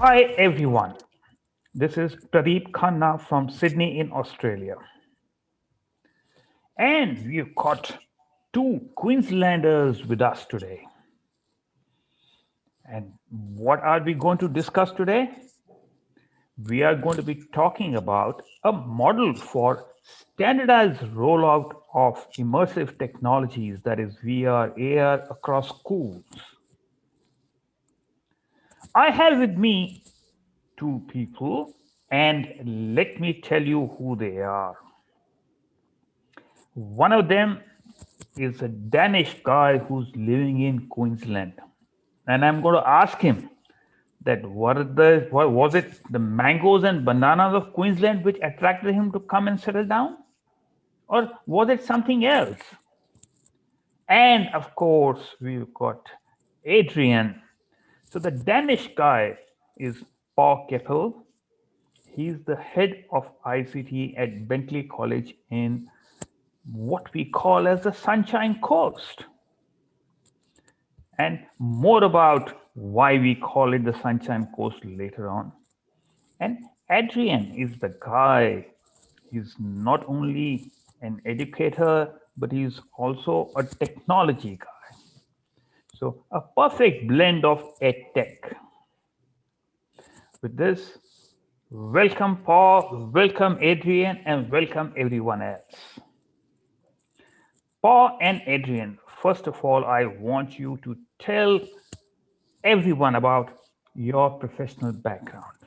Hi everyone, this is Pradeep Khanna from Sydney in Australia. And we've got two Queenslanders with us today. And what are we going to discuss today? We are going to be talking about a model for standardized rollout of immersive technologies, that is VR, AR across schools. I have with me two people, and let me tell you who they are. One of them is a Danish guy who's living in Queensland. And I'm going to ask him that what was it the mangoes and bananas of Queensland which attracted him to come and settle down? Or was it something else? And of course, we've got Adrian. So the Danish guy is Paul Kappel. He's the head of ICT at Bentley College in what we call as the Sunshine Coast. And more about why we call it the Sunshine Coast later on. And Adrian is the guy. He's not only an educator, but he's also a technology guy. So a perfect blend of edtech. With this, welcome Paul, welcome Adrian, and welcome everyone else. Paul and Adrian, first of all, I want you to tell everyone about your professional background.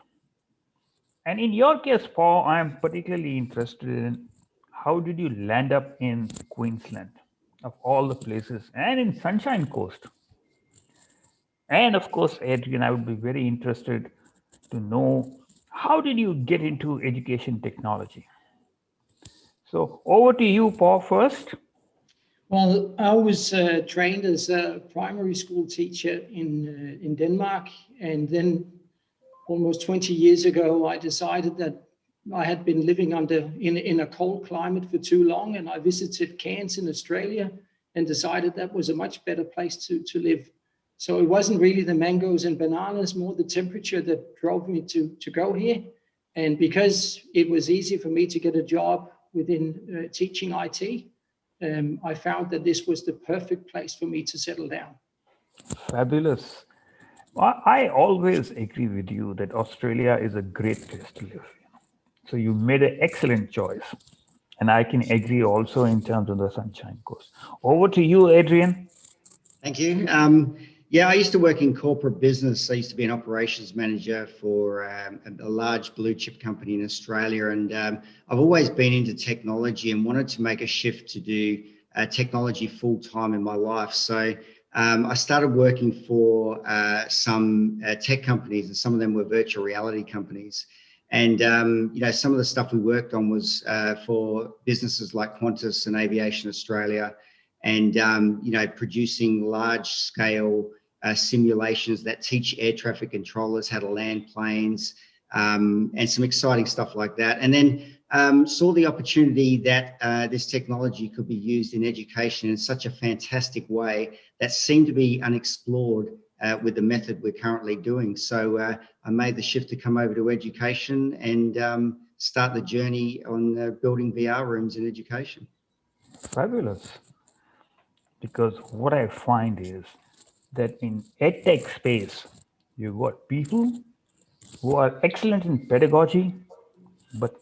And in your case, Paul, I am particularly interested in how did you land up in Queensland, of all the places, and in Sunshine Coast? And of course, Adrian, I would be very interested to know how did you get into education technology? So over to you, Paul, first. Well, I was trained as a primary school teacher in Denmark, and then almost 20 years ago, I decided that I had been living in a cold climate for too long, and I visited Cairns in Australia and decided that was a much better place to live. So it wasn't really the mangoes and bananas, more the temperature that drove me to go here. And because it was easy for me to get a job within teaching IT, I found that this was the perfect place for me to settle down. Fabulous. I always agree with you that Australia is a great place to live. So you made an excellent choice. And I can agree also in terms of the Sunshine Coast. Over to you, Adrian. Thank you. Yeah, I used to work in corporate business. I used to be an operations manager for a large blue chip company in Australia. And I've always been into technology and wanted to make a shift to do technology full time in my life. So I started working for some tech companies, and some of them were virtual reality companies. And, some of the stuff we worked on was for businesses like Qantas and Aviation Australia, and, producing large scale simulations that teach air traffic controllers how to land planes, and some exciting stuff like that. And then saw the opportunity that this technology could be used in education in such a fantastic way that seemed to be unexplored with the method we're currently doing. So I made the shift to come over to education and start the journey on building VR rooms in education. Fabulous. because what I find is that in edtech space, you've got people who are excellent in pedagogy but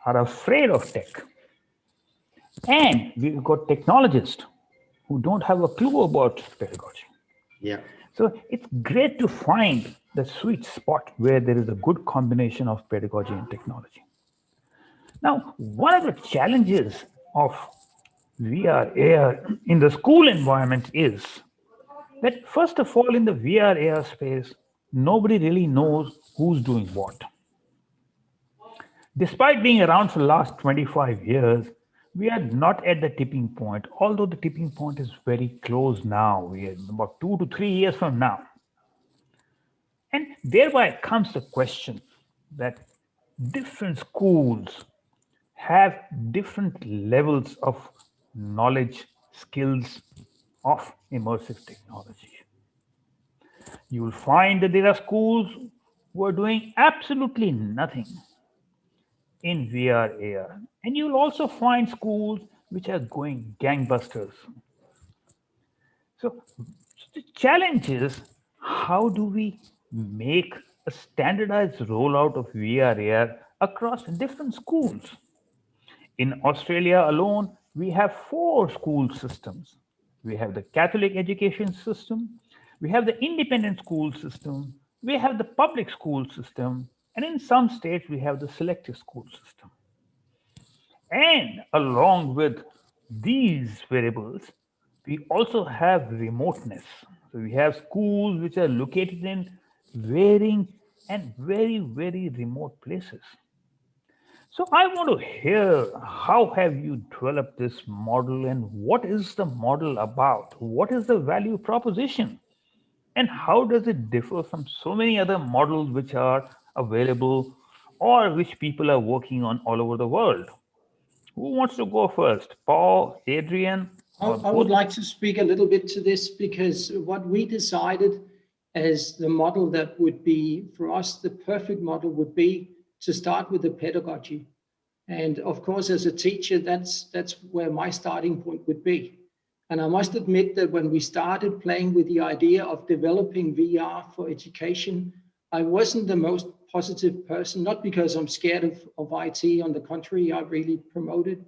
are afraid of tech. And we've got technologists who don't have a clue about pedagogy. Yeah. So it's great to find the sweet spot where there is a good combination of pedagogy and technology. Now, one of the challenges of VR AR in the school environment is that, first of all, in the VR AR space, nobody really knows who's doing what. Despite being around for the last 25 years, we are not at the tipping point, although the tipping point is very close now. We are about 2 to 3 years from now. And thereby comes the question that different schools have different levels of knowledge, skills of immersive technology. You will find that there are schools who are doing absolutely nothing in VR AR. And you'll also find schools which are going gangbusters. So the challenge is, how do we make a standardized rollout of VR AR across different schools? In Australia alone, we have 4 school systems. We have the Catholic education system, we have the independent school system, we have the public school system, and in some states, we have the selective school system. And along with these variables, we also have remoteness. So we have schools which are located in varying and very, very remote places. So I want to hear, how have you developed this model and what is the model about? What is the value proposition? And how does it differ from so many other models which are available or which people are working on all over the world? Who wants to go first? Paul, Adrian, or I would both? like to speak a little bit to this because what we decided as the model that would be for us the perfect model would be to start with the pedagogy. And of course, as a teacher, that's where my starting point would be. And I must admit that when we started playing with the idea of developing VR for education, I wasn't the most positive person, not because I'm scared of IT, on the contrary, I really promote it,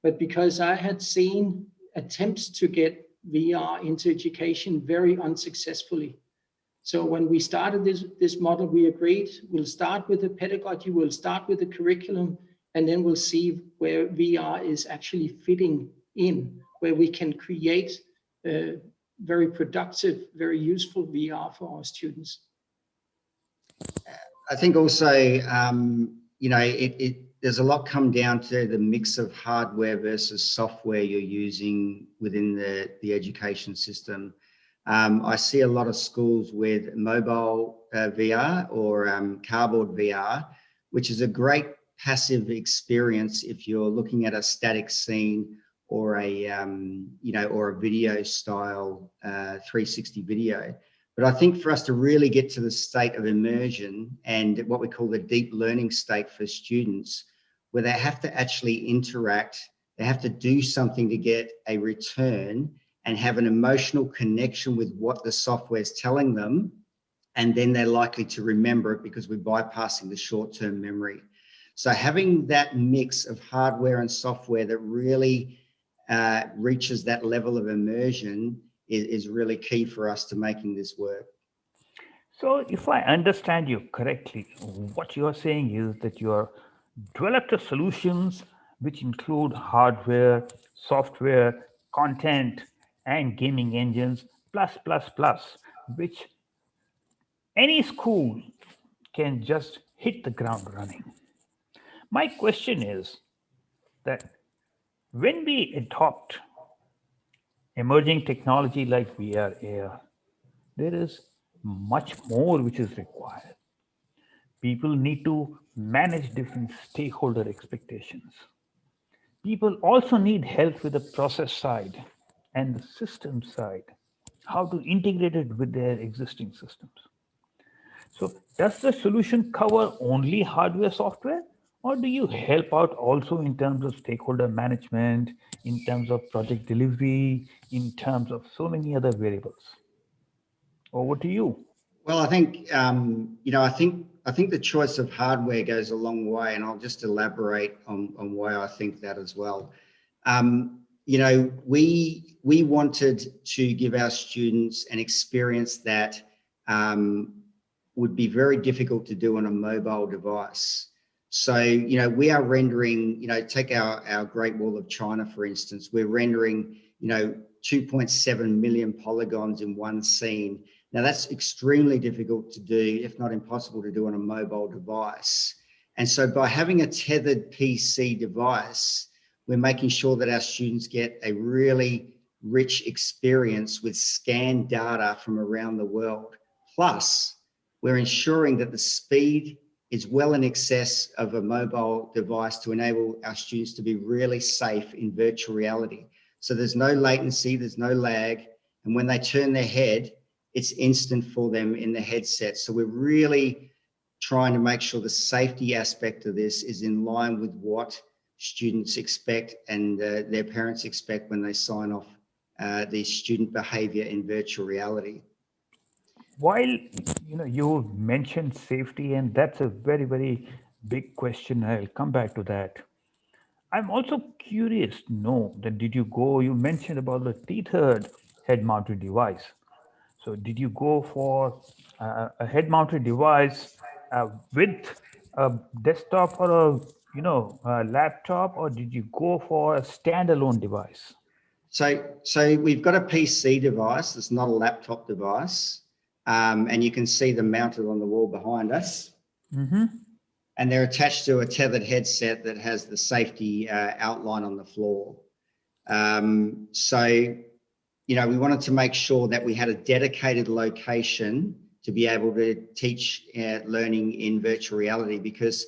but because I had seen attempts to get VR into education very unsuccessfully. So when we started this model, we agreed we'll start with the pedagogy, we'll start with the curriculum, and then we'll see where VR is actually fitting in, where we can create very productive, very useful VR for our students. I think also, there's a lot come down to the mix of hardware versus software you're using within the education system. I see a lot of schools with mobile VR or cardboard VR, which is a great passive experience if you're looking at a static scene or a video style 360 video. But I think for us to really get to the state of immersion and what we call the deep learning state for students, where they have to actually interact, they have to do something to get a return and have an emotional connection with what the software is telling them, and then they're likely to remember it because we're bypassing the short-term memory. So having that mix of hardware and software that really reaches that level of immersion is really key for us to making this work. So, if I understand you correctly, what you are saying is that you are developed solutions which include hardware, software, content, and gaming engines, plus, which any school can just hit the ground running. My question is that when we adopt emerging technology like VR, AR, there is much more which is required. People need to manage different stakeholder expectations. People also need help with the process side and the system side, how to integrate it with their existing systems. So, does the solution cover only hardware, software, Or do you help out also in terms of stakeholder management, in terms of project delivery, in terms of so many other variables? Over to you. Well, I think I think the choice of hardware goes a long way, and I'll just elaborate on why I think that as well. We wanted to give our students an experience that would be very difficult to do on a mobile device. So, we are rendering, take our Great Wall of China, for instance, we're rendering, 2.7 million polygons in one scene. Now, that's extremely difficult to do, if not impossible to do on a mobile device. And so by having a tethered PC device, we're making sure that our students get a really rich experience with scanned data from around the world. Plus, we're ensuring that the speed is well in excess of a mobile device to enable our students to be really safe in virtual reality. So there's no latency, there's no lag, and when they turn their head, it's instant for them in the headset. So we're really trying to make sure the safety aspect of this is in line with what students expect and their parents expect when they sign off the student behavior in virtual reality. While you mentioned safety, and that's a very, very big question. I'll come back to that. I'm also curious to know that you mentioned about the tethered head mounted device. So did you go for a head mounted device with a desktop or a laptop, or did you go for a standalone device? So we've got a PC device. It's not a laptop device. And you can see them mounted on the wall behind us. Mm-hmm. And they're attached to a tethered headset that has the safety outline on the floor. We wanted to make sure that we had a dedicated location to be able to teach learning in virtual reality, because,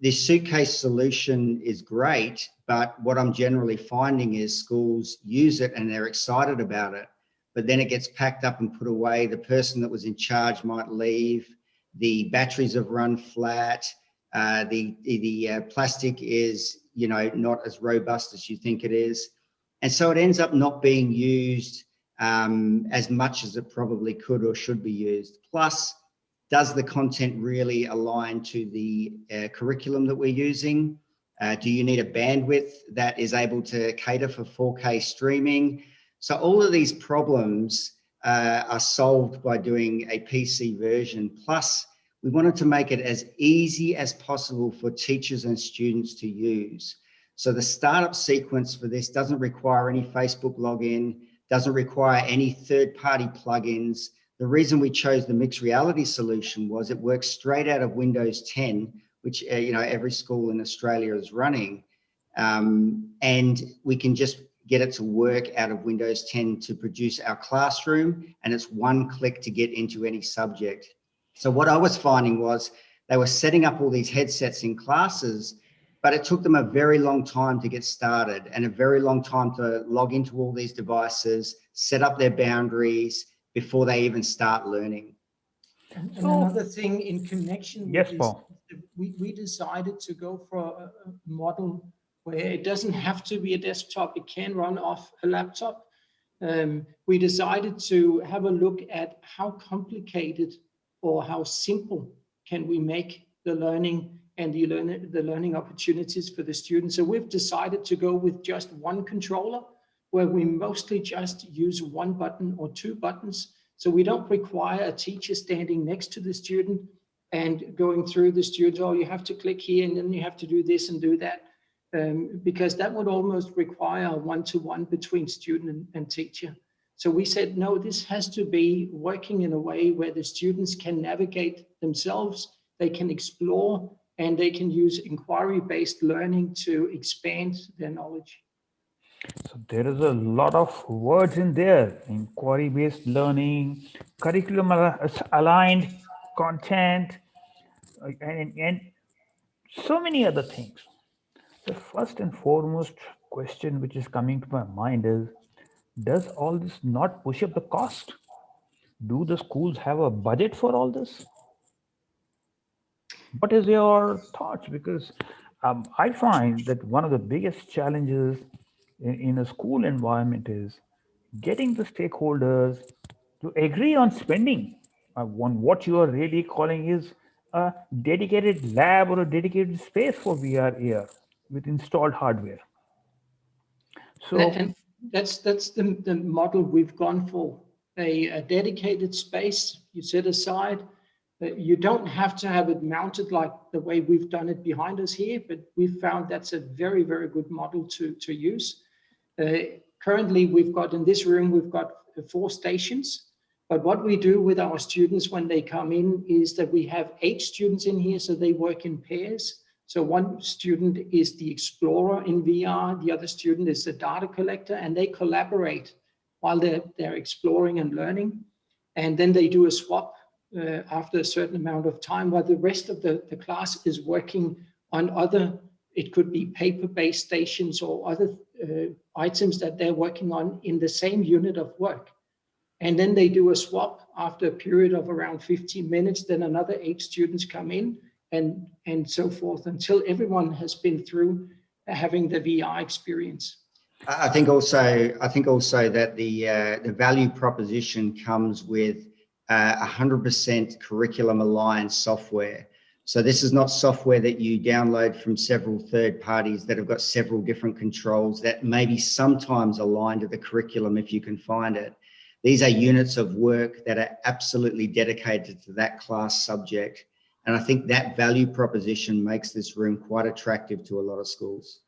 this suitcase solution is great, but what I'm generally finding is schools use it and they're excited about it, but then it gets packed up and put away. The person that was in charge might leave. The batteries have run flat. The plastic is, not as robust as you think it is. And so it ends up not being used as much as it probably could or should be used. Plus, does the content really align to the curriculum that we're using? Do you need a bandwidth that is able to cater for 4K streaming? So all of these problems are solved by doing a PC version. Plus, we wanted to make it as easy as possible for teachers and students to use. So the startup sequence for this doesn't require any Facebook login, doesn't require any third-party plugins. The reason we chose the mixed reality solution was it works straight out of Windows 10, which every school in Australia is running, and we can just get it to work out of Windows 10 to produce our classroom, and it's one click to get into any subject. So what I was finding was they were setting up all these headsets in classes, but it took them a very long time to get started and a very long time to log into all these devices, set up their boundaries before they even start learning. And another thing in connection with Yes, this, Paul. we decided to go for a model where it doesn't have to be a desktop, it can run off a laptop. We decided to have a look at how complicated or how simple can we make the learning and the learning opportunities for the students. So we've decided to go with just one controller, where we mostly just use one button or two buttons. So we don't require a teacher standing next to the student and going through the student, oh, you have to click here and then you have to do this and do that. Because that would almost require a one-to-one between student and teacher. So we said, no, this has to be working in a way where the students can navigate themselves, they can explore, and they can use inquiry-based learning to expand their knowledge. So there is a lot of words in there: inquiry-based learning, curriculum aligned content, and so many other things. The first and foremost question which is coming to my mind is, does all this not push up the cost? Do the schools have a budget for all this? What is your thoughts? Because I find that one of the biggest challenges in a school environment is getting the stakeholders to agree on spending on what you are really calling is a dedicated lab or a dedicated space for VR AR with installed hardware. So, And that's the model we've gone for. A dedicated space you set aside. You don't have to have it mounted like the way we've done it behind us here, but we've found that's a very, very good model to use. Currently, we've got in this room, we've got 4 stations. But what we do with our students when they come in is that we have 8 students in here, so they work in pairs. So one student is the explorer in VR, the other student is the data collector, and they collaborate while they're exploring and learning. And then they do a swap after a certain amount of time, while the rest of the class is working on other, it could be paper-based stations or other items that they're working on in the same unit of work. And then they do a swap after a period of around 15 minutes, then another 8 students come in and so forth until everyone has been through having the VR experience. I think also that the value proposition comes with 100% curriculum aligned software. So this is not software that you download from several third parties that have got several different controls that maybe sometimes align to the curriculum if you can find it. These are units of work that are absolutely dedicated to that class subject. And I think that value proposition makes this room quite attractive to a lot of schools.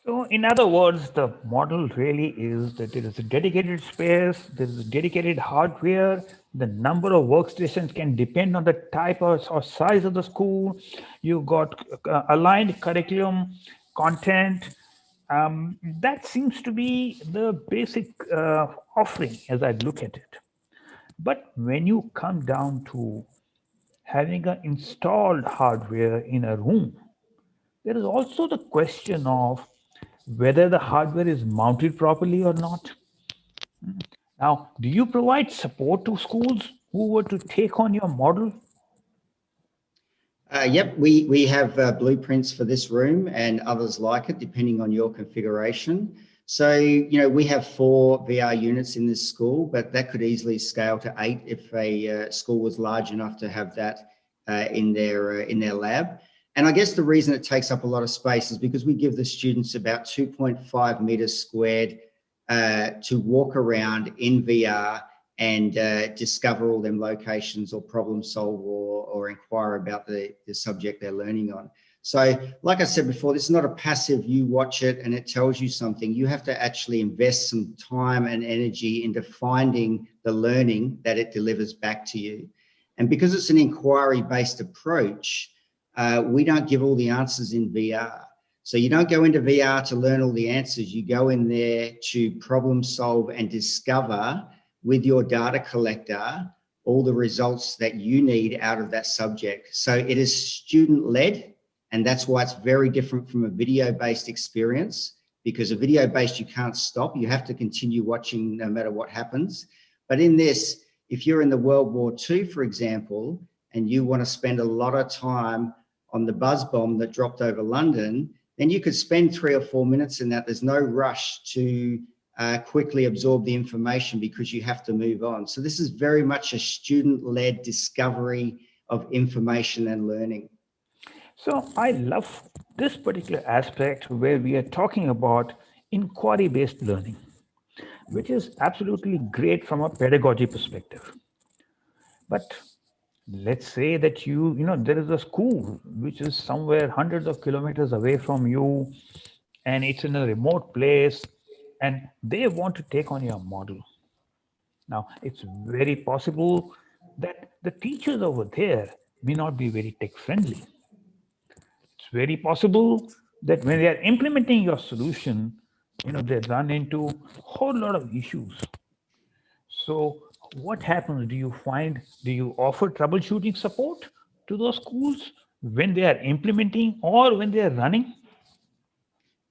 so, in other words, the model really is that there is a dedicated space, there is a dedicated hardware, the number of workstations can depend on the type or size of the school. You've got aligned curriculum, content. That seems to be the basic offering as I look at it. But when you come down to having an installed hardware in a room, there is also the question of whether the hardware is mounted properly or not. Now, do you provide support to schools who were to take on your model? Yep, we have blueprints for this room and others like it, depending on your configuration. So, we have 4 VR units in this school, but that could easily scale to 8 if a school was large enough to have that in their lab. And I guess the reason it takes up a lot of space is because we give the students about 2.5 meters squared to walk around in VR and discover all them locations or problem solve or inquire about the subject they're learning on. So like I said before, this is not a passive, you watch it and it tells you something. You have to actually invest some time and energy into finding the learning that it delivers back to you. And because it's an inquiry-based approach, we don't give all the answers in VR. So you don't go into VR to learn all the answers. You go in there to problem solve and discover with your data collector all the results that you need out of that subject. So it is student-led, and that's why it's very different from a video-based experience, because a video-based you can't stop. You have to continue watching no matter what happens. But in this, if you're in the World War II, for example, and you want to spend a lot of time on the buzz bomb that dropped over London, then you could spend 3 or 4 minutes in that. There's no rush to quickly absorb the information because you have to move on. So this is very much a student-led discovery of information and learning. So I love this particular aspect where we are talking about inquiry-based learning, which is absolutely great from a pedagogy perspective. But let's say that there is a school which is somewhere hundreds of kilometers away from you and it's in a remote place and they want to take on your model. Now, it's very possible that the teachers over there may not be very tech friendly. It's very possible that when they are implementing your solution, they run into a whole lot of issues. So, what happens? Do you offer troubleshooting support to those schools when they are implementing or when they are running?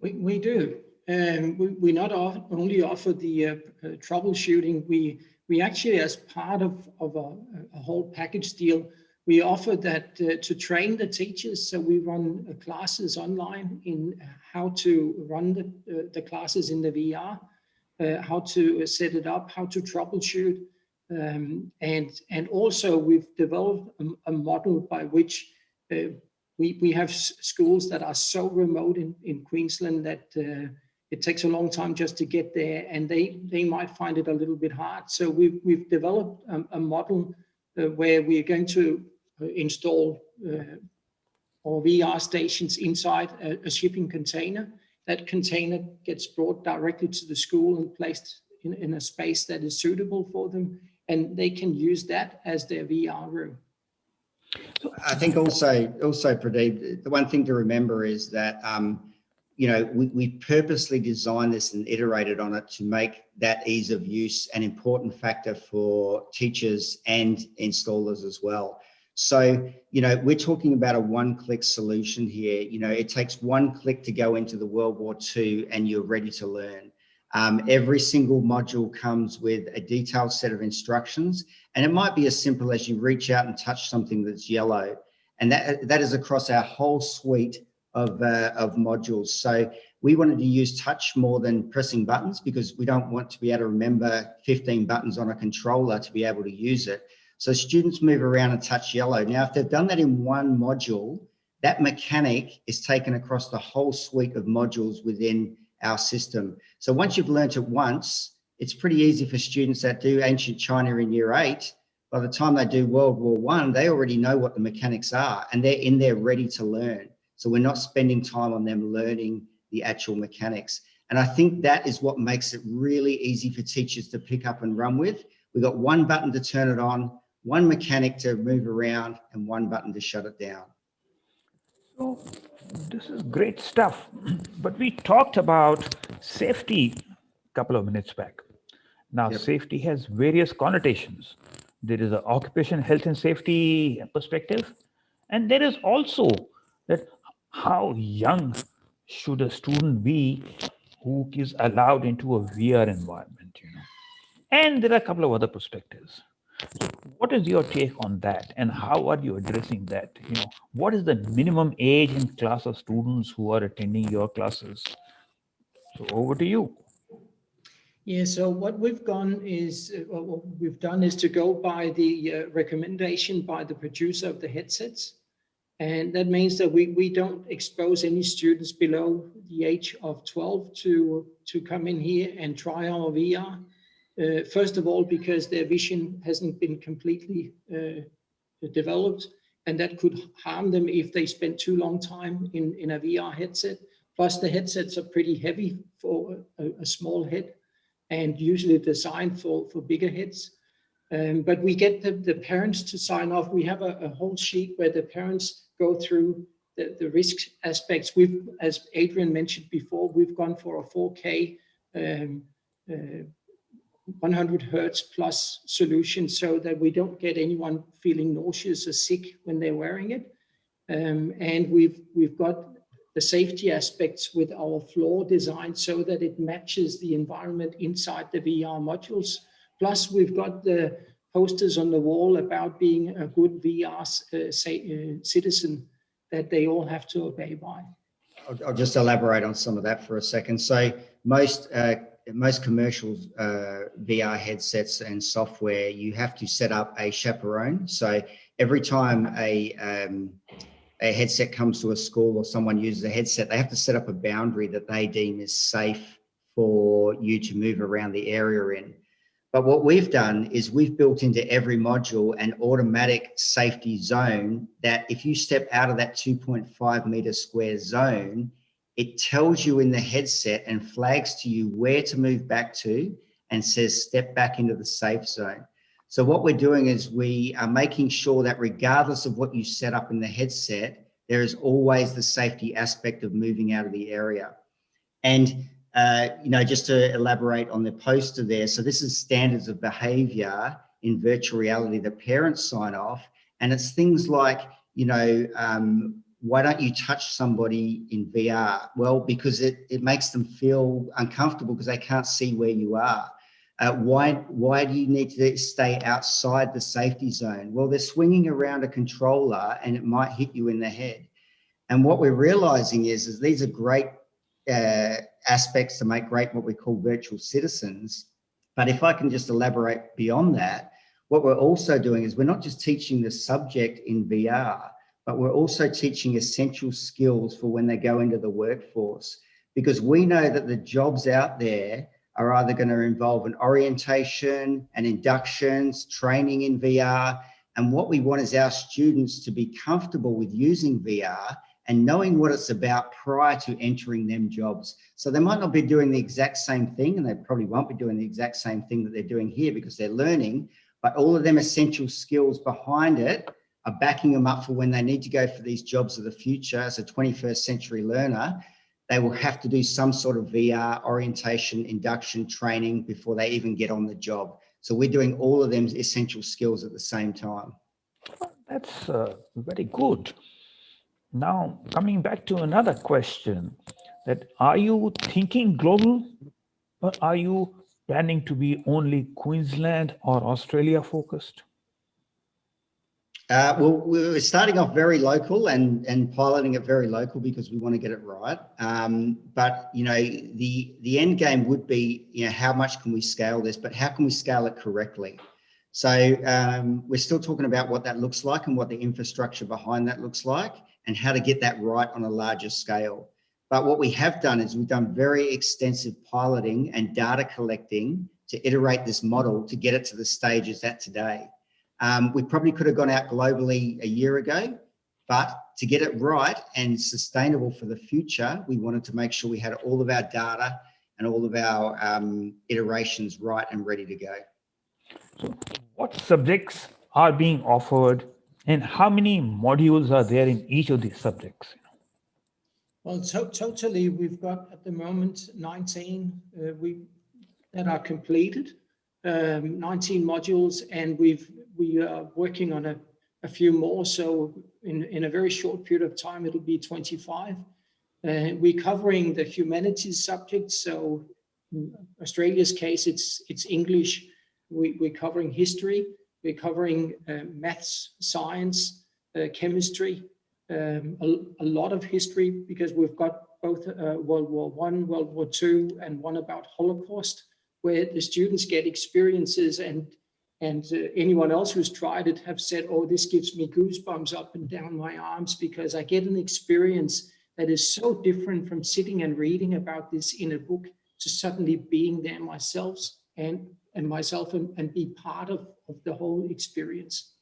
We do. We not only offer the troubleshooting, we actually, as part of a whole package deal, we offer that to train the teachers. So we run classes online in how to run the classes in the VR, how to set it up, how to troubleshoot. And also we've developed a model by which we have schools that are so remote in Queensland that it takes a long time just to get there, and they might find it a little bit hard. So we've developed a model where we're going to install our VR stations inside a shipping container. That container gets brought directly to the school and placed in a space that is suitable for them, and they can use that as their VR room. I think also Pradeep, the one thing to remember is that we purposely designed this and iterated on it to make that ease of use an important factor for teachers and installers as well. So, we're talking about a one-click solution here. It takes one click to go into the World War II and you're ready to learn. Every single module comes with a detailed set of instructions, and it might be as simple as you reach out and touch something that's yellow, and that is across our whole suite of modules. So we wanted to use touch more than pressing buttons, because we don't want to be able to remember 15 buttons on a controller to be able to use it. So students move around and touch yellow. Now, if they've done that in one module, that mechanic is taken across the whole suite of modules within our system. So once you've learnt it once, it's pretty easy for students that do ancient China in year 8. By the time they do World War I, they already know what the mechanics are, and they're in there ready to learn. So we're not spending time on them learning the actual mechanics. And I think that is what makes it really easy for teachers to pick up and run with. We've got one button to turn it on, one mechanic to move around, and one button to shut it down. So this is great stuff. But we talked about safety a couple of minutes back. Now, Yep. Safety has various connotations. There is an occupation health and safety perspective, and there is also that how young should a student be who is allowed into a VR environment, And there are a couple of other perspectives. What is your take on that, and how are you addressing that? What is the minimum age and class of students who are attending your classes? So over to you. Yeah, so what we've done is to go by the recommendation by the producer of the headsets. And that means that we don't expose any students below the age of 12 to come in here and try our VR. First of all, because their vision hasn't been completely developed, and that could harm them if they spend too long time in a VR headset. Plus, the headsets are pretty heavy for a small head, and usually designed for bigger heads. But we get the parents to sign off. We have a whole sheet where the parents go through the risk aspects. As Adrian mentioned before, we've gone for a 4K 100 hertz plus solution, so that we don't get anyone feeling nauseous or sick when they're wearing it. And we've got the safety aspects with our floor design so that it matches the environment inside the VR modules. Plus, we've got the posters on the wall about being a good VR citizen that they all have to obey by. I'll just elaborate on some of that for a second. So most commercial VR headsets and software, you have to set up a chaperone. So every time a headset comes to a school or someone uses a headset, they have to set up a boundary that they deem is safe for you to move around the area in. But what we've done is we've built into every module an automatic safety zone that if you step out of that 2.5 meter square zone, it tells you in the headset and flags to you where to move back to and says step back into the safe zone. So what we're doing is we are making sure that regardless of what you set up in the headset, there is always the safety aspect of moving out of the area. And just to elaborate on the poster there, so this is standards of behavior in virtual reality that parents sign off, and it's things like, why don't you touch somebody in VR? Well, because it makes them feel uncomfortable because they can't see where you are. Why do you need to stay outside the safety zone? Well, they're swinging around a controller and it might hit you in the head. And what we're realizing is these are great aspects to make great what we call virtual citizens. But if I can just elaborate beyond that, what we're also doing is we're not just teaching the subject in VR, but we're also teaching essential skills for when they go into the workforce. Because we know that the jobs out there are either going to involve an orientation, an inductions, training in VR. And what we want is our students to be comfortable with using VR and knowing what it's about prior to entering them jobs. So they might not be doing the exact same thing, and they probably won't be doing the exact same thing that they're doing here because they're learning, but all of them essential skills behind it are backing them up for when they need to go for these jobs of the future as a 21st century learner. They will have to do some sort of VR orientation, induction, training before they even get on the job. So we're doing all of them essential skills at the same time. That's very good. Now, coming back to another question, that are you thinking global, or are you planning to be only Queensland or Australia focused? Well, we're starting off very local and piloting it very local because we want to get it right. But you know, the end game would be, you know, how much can we scale this, but how can we scale it correctly? So we're still talking about what that looks like and what the infrastructure behind that looks like and how to get that right on a larger scale. But what we have done is we've done very extensive piloting and data collecting to iterate this model to get it to the stage it's at today. We probably could have gone out globally a year ago, but to get it right and sustainable for the future, we wanted to make sure we had all of our data and all of our iterations right and ready to go. So what subjects are being offered and how many modules are there in each of these subjects? Well, totally, we've got at the moment 19 that are completed, 19 modules, and we are working on a few more. So in a very short period of time, it'll be 25. We're covering the humanities subjects. So in Australia's case, it's English. We're covering history. We're covering maths, science, chemistry, a lot of history, because we've got both World War I, World War II, and one about Holocaust, where the students get experiences, and anyone else who's tried it have said, oh, this gives me goosebumps up and down my arms, because I get an experience that is so different from sitting and reading about this in a book to suddenly being there myself and be part of the whole experience.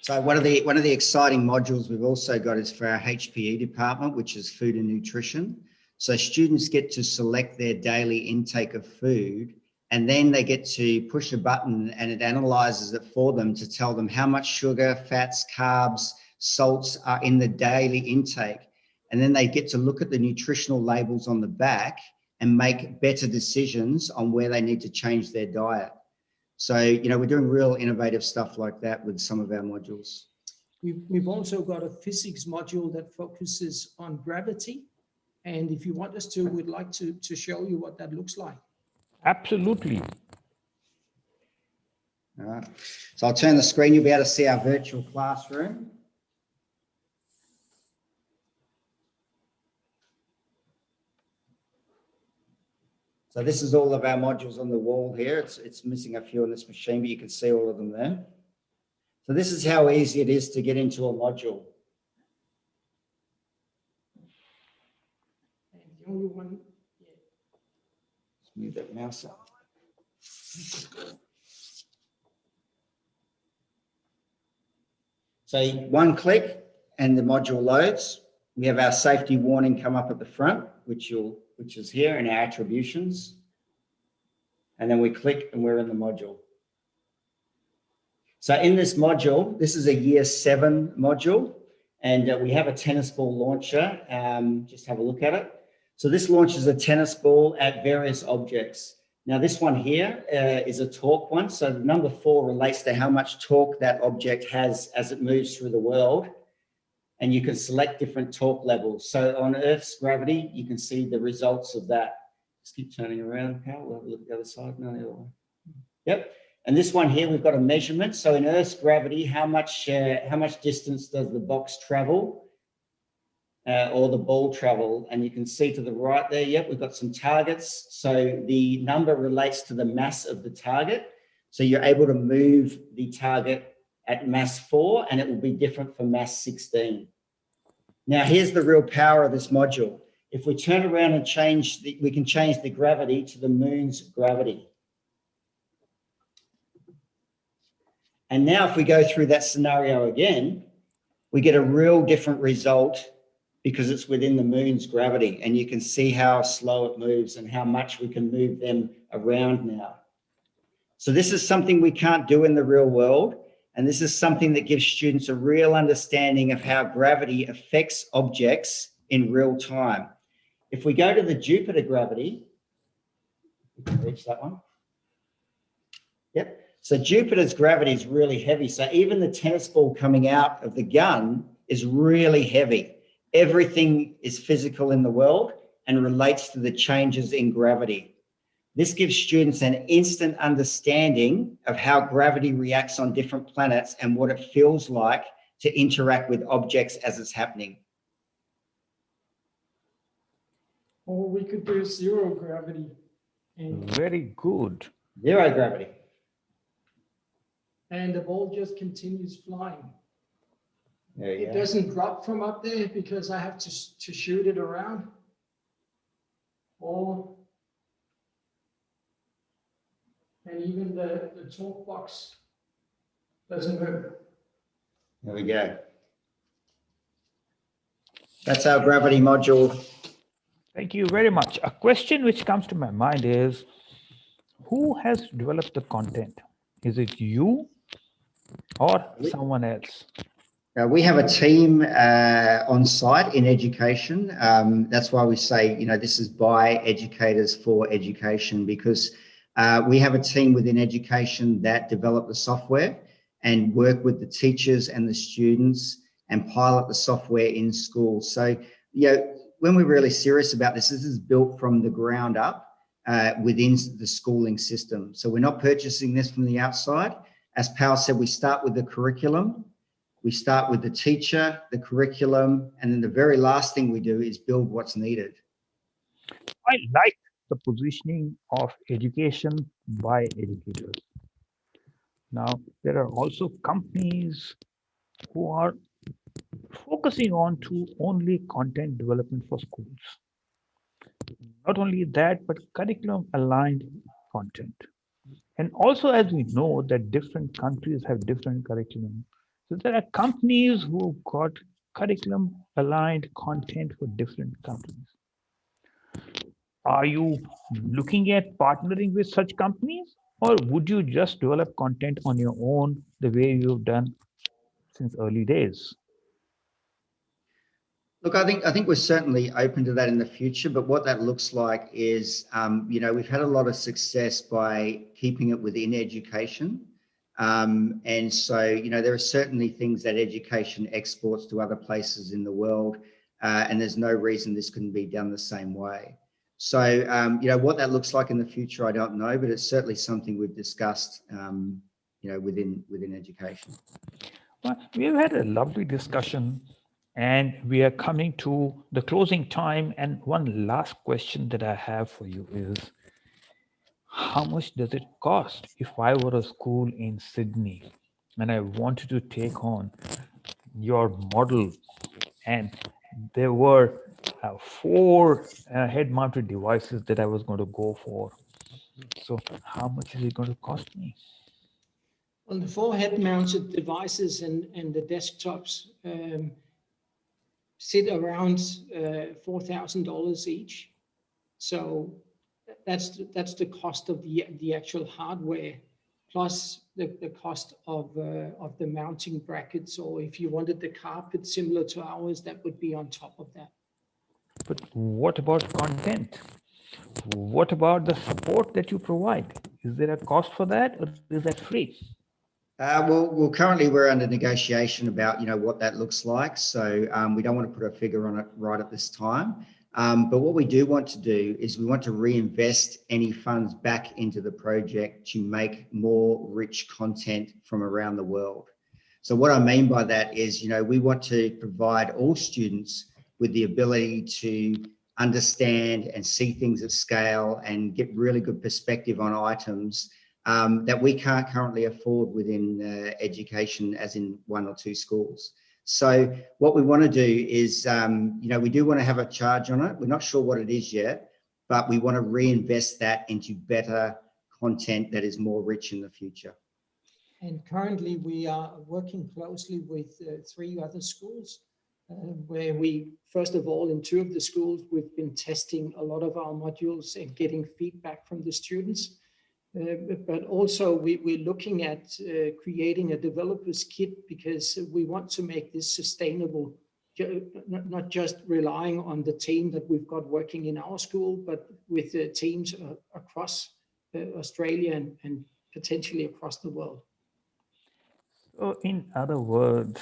So one of the exciting modules we've also got is for our HPE department, which is food and nutrition. So students get to select their daily intake of food, and then they get to push a button and it analyzes it for them to tell them how much sugar, fats, carbs, salts are in the daily intake. And then they get to look at the nutritional labels on the back and make better decisions on where they need to change their diet. So, you know, we're doing real innovative stuff like that with some of our modules. We've also got a physics module that focuses on gravity. And if you want us to, we'd like to show you what that looks like. Absolutely. All right. So I'll turn the screen. You'll be able to see our virtual classroom. So this is all of our modules on the wall here. It's missing a few on this machine, but you can see all of them there. So this is how easy it is to get into a module. And the only one, Let's move that mouse up. So one click and the module loads. We have our safety warning come up at the front, which is here in our attributions. And then we click and we're in the module. So in this module, this is a year 7 module, and we have a tennis ball launcher. Just have a look at it. So this launches a tennis ball at various objects. Now this one here is a torque one. So the number 4 relates to how much torque that object has as it moves through the world. And you can select different torque levels. So on Earth's gravity, you can see the results of that. Just keep turning around, pal. We'll have a look at the other side. No, the other way. Yep. And this one here, we've got a measurement. So in Earth's gravity, how much distance does the box travel or the ball travel? And you can see to the right there, yep, we've got some targets. So the number relates to the mass of the target. So you're able to move the target at mass 4, and it will be different for mass 16. Now, here's the real power of this module. If we turn around and we can change the gravity to the moon's gravity. And now if we go through that scenario again, we get a real different result because it's within the moon's gravity, and you can see how slow it moves and how much we can move them around now. So this is something we can't do in the real world. And this is something that gives students a real understanding of how gravity affects objects in real time. If we go to the Jupiter gravity, we can reach that one. Yep. So Jupiter's gravity is really heavy. So even the tennis ball coming out of the gun is really heavy. Everything is physical in the world and relates to the changes in gravity. This gives students an instant understanding of how gravity reacts on different planets and what it feels like to interact with objects as it's happening. Or we could do zero gravity. And Very good. Zero gravity. the ball just continues flying. There you It go. doesn't drop from up there because I have to shoot it around. And even the talk box doesn't move. There we go. That's our gravity module. Thank you very much. A question which comes to my mind is, who has developed the content? Is it you or someone else? We have a team on site in education. That's why we say, this is by educators for education, because we have a team within education that develop the software and work with the teachers and the students and pilot the software in school. So, when we're really serious about this is built from the ground up within the schooling system. So we're not purchasing this from the outside. As Pal said, we start with the curriculum. We start with the teacher, the curriculum, and then the very last thing we do is build what's needed. I like the positioning of education by educators. Now, there are also companies who are focusing on to only content development for schools. Not only that, but curriculum aligned content. And also, as we know that different countries have different curriculum. So there are companies who got curriculum aligned content for different countries. Are you looking at partnering with such companies, or would you just develop content on your own the way you've done since early days? Look, I think we're certainly open to that in the future, but what that looks like is, we've had a lot of success by keeping it within education. And so, there are certainly things that education exports to other places in the world, and there's no reason this couldn't be done the same way. So, what that looks like in the future, I don't know, but it's certainly something we've discussed, within education. Well, we've had a lovely discussion, and we are coming to the closing time. And one last question that I have for you is, how much does it cost if I were a school in Sydney and I wanted to take on your model, and there were 4 head-mounted devices that I was going to go for? So how much is it going to cost me? Well, the 4 head-mounted devices and the desktops sit around $4,000 each. So that's the cost of the actual hardware, plus the cost of the mounting brackets, or if you wanted the carpet similar to ours, that would be on top of that. But what about content? What about the support that you provide? Is there a cost for that, or is that free? Well, currently we're under negotiation about, what that looks like. So we don't want to put a figure on it right at this time. But what we do want to do is we want to reinvest any funds back into the project to make more rich content from around the world. So what I mean by that is, we want to provide all students with the ability to understand and see things at scale and get really good perspective on items that we can't currently afford within education, as in 1 or 2 schools. So what we want to do is, we do want to have a charge on it. We're not sure what it is yet, but we want to reinvest that into better content that is more rich in the future. And currently we are working closely with 3 other schools, where we, first of all, in 2 of the schools, we've been testing a lot of our modules and getting feedback from the students. But also we're looking at creating a developer's kit, because we want to make this sustainable, not just relying on the team that we've got working in our school, but with the teams across Australia and potentially across the world. So, in other words,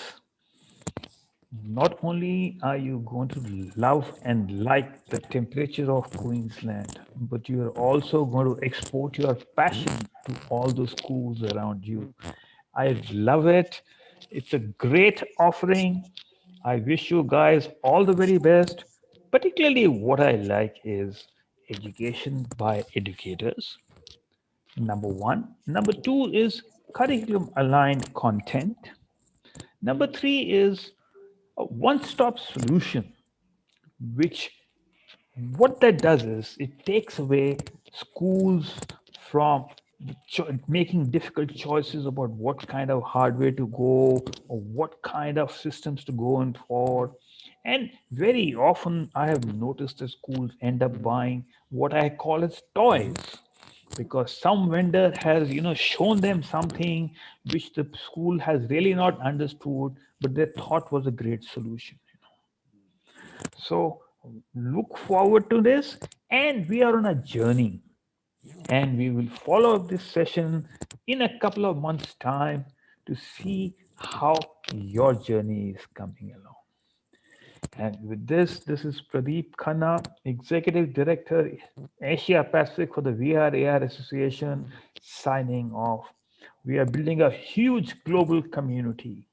not only are you going to love and like the temperature of Queensland, but you are also going to export your passion to all the schools around you. I love it. It's a great offering. I wish you guys all the very best. Particularly, what I like is education by educators. Number one. Number two is curriculum aligned content. Number three is a one stop solution, which what that does is it takes away schools from making difficult choices about what kind of hardware to go or what kind of systems to go in for. And very often I have noticed that schools end up buying what I call as toys, because some vendor has shown them something which the school has really not understood, but they thought was a great solution. So look forward to this, and we are on a journey, and we will follow up this session in a couple of months' time to see how your journey is coming along. And with this is Pradeep Khanna, Executive Director, Asia Pacific for the VRAR Association, signing off. We are building a huge global community,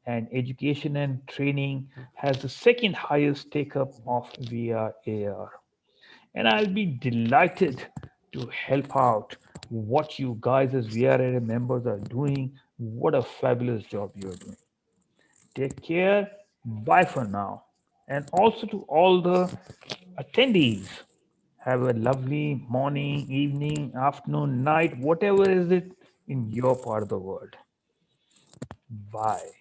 and education and training has the second highest take up of VRAR. And I'll be delighted to help out what you guys as VRAR members are doing. What a fabulous job you're doing. Take care. Bye for now. And also to all the attendees, have a lovely morning, evening, afternoon, night, whatever is it in your part of the world. Bye.